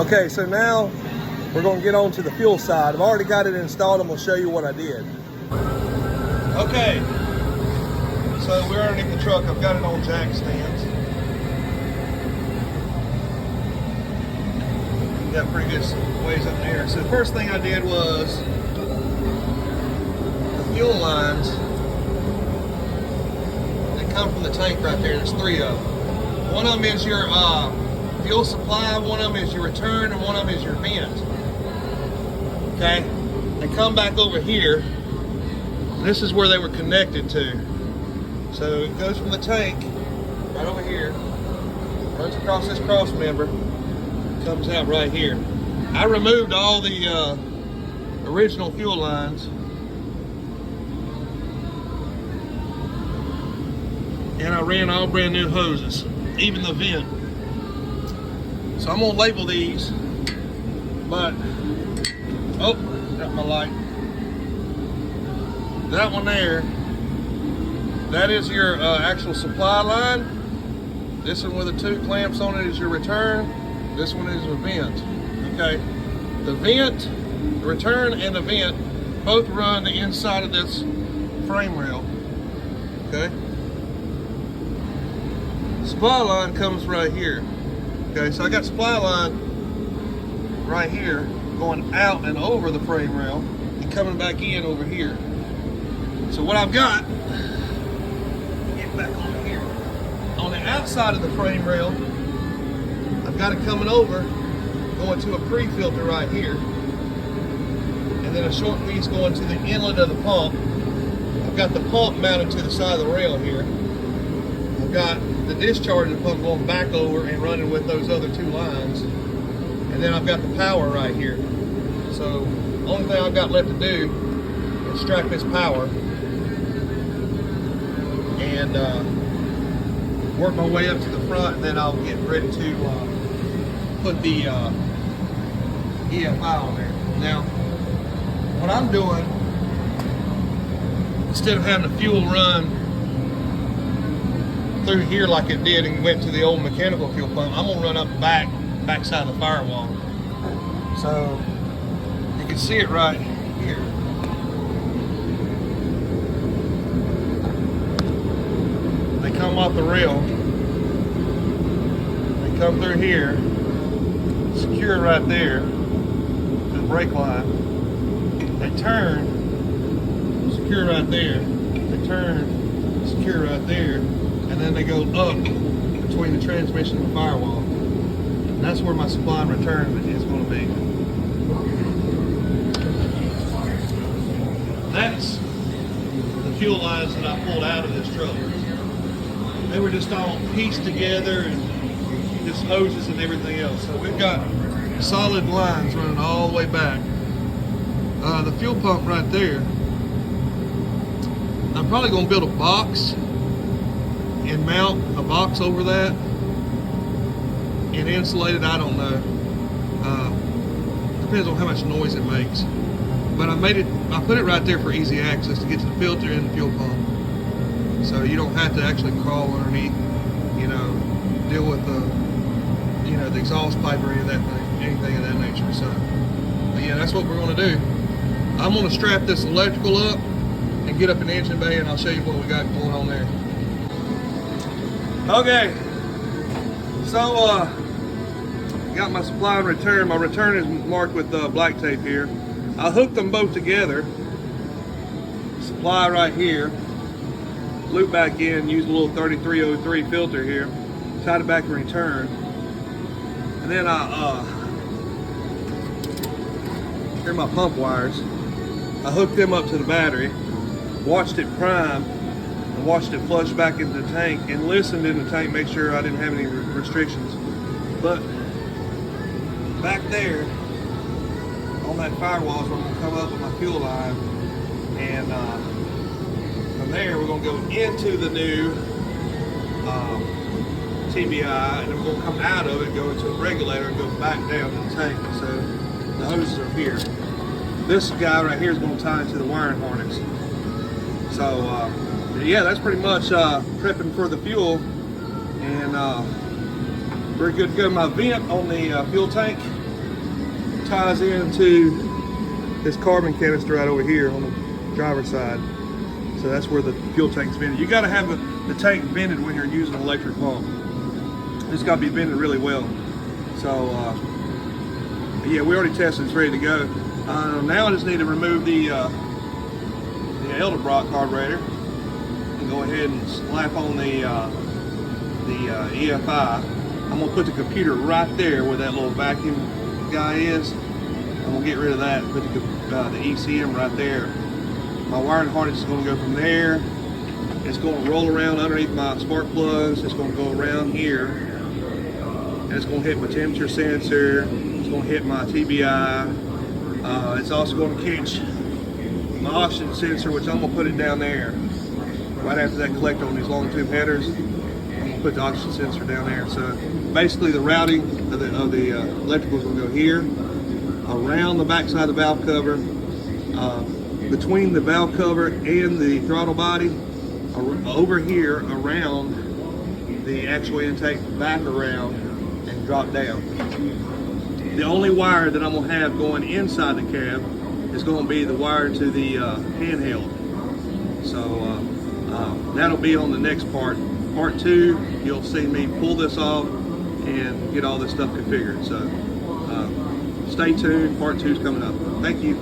Okay, so now we're going to get on to the fuel side. I've already got it installed. I'm going to show you what I did. Okay, so we're underneath the truck. I've got it on jack stands. Got pretty good ways up there. So the first thing I did was the fuel lines that come from the tank right there. There's 3 of them. One of them is your fuel supply, one of them is your return, and one of them is your vent. Okay, and come back over here. This is where they were connected to. So it goes from the tank right over here, runs across this cross member, comes out right here. I removed all the original fuel lines and I ran all brand new hoses, even the vent. So I'm gonna label these, but oh, got my light. That one there, that is your actual supply line. This one with the 2 clamps on it is your return. This one is a vent. Okay, the vent, the return, and the vent both run the inside of this frame rail. Okay, supply line comes right here. Okay, so I got supply line right here going out and over the frame rail and coming back in over here. So what I've got, get back over here, on the outside of the frame rail, I've got it coming over, going to a pre-filter right here, and then a short piece going to the inlet of the pump. I've got the pump mounted to the side of the rail here. I've got the discharge of the pump going back over and running with those other 2 lines, and then I've got the power right here. So only thing I've got left to do is strap this power and work my way up to the front, and then I'll get ready to put the EFI on there. Now, what I'm doing, instead of having the fuel run through here like it did and went to the old mechanical fuel pump, I'm gonna run up the backside of the firewall. So you can see it right here. They come off the rail, they come through here, secure right there to the brake line. They turn, secure right there. They turn, secure right there, and then they go up between the transmission and the firewall. And that's where my supply and return is going to be. That's the fuel lines that I pulled out of this truck. They were just all pieced together and just hoses and everything else. So we've got solid lines running all the way back. The fuel pump right there, I'm probably going to build a box and mount a box over that and insulate it. I don't know. Depends on how much noise it makes. But I put it right there for easy access to get to the filter and the fuel pump. So you don't have to actually crawl underneath, you know, deal with the, you know, the exhaust pipe or any of that thing, anything of that nature. So, but yeah, that's what we're going to do. I'm going to strap this electrical up and get up in the engine bay, and I'll show you what we got going on there. Okay, so got my supply and return. My return is marked with black tape here. I hooked them both together. Supply right here. Loop back in, use a little 3303 filter here. Tied it back and return. And then here are my pump wires. I hooked them up to the battery, watched it prime, and watched it flush back into the tank, and listened in the tank, make sure I didn't have any restrictions. But back there on that firewall is where I'm going to come up with my fuel line, and from there we're going to go into the new TBI, and then we're going to come out of it, go into a regulator, and go back down to the tank. So the hoses are here. This guy right here is going to tie into the wiring harness. So yeah, that's pretty much prepping for the fuel, and we're good to go. My vent on the fuel tank ties into this carbon canister right over here on the driver's side. So that's where the fuel tank's vented. You got to have the tank vented when you're using an electric pump. It's got to be vented really well. So yeah, we already tested. It's ready to go. Now I just need to remove the Edelbrock carburetor and go ahead and slap on the EFI. I'm gonna put the computer right there where that little vacuum guy is. I'm gonna get rid of that and put the ECM right there. My wiring harness is gonna go from there. It's gonna roll around underneath my spark plugs. It's gonna go around here. And it's gonna hit my temperature sensor. It's gonna hit my TBI. It's also gonna catch my oxygen sensor, which I'm gonna put it down there. Right after that collector on these long tube headers, I'm gonna put the oxygen sensor down there. So basically the routing of the electrical is gonna go here, around the backside of the valve cover, between the valve cover and the throttle body, over here around the actual intake, back around and drop down. The only wire that I'm gonna have going inside the cab is gonna be the wire to the handheld. So that'll be on the next part. Part 2, you'll see me pull this off and get all this stuff configured. So stay tuned, part 2 is coming up. Thank you.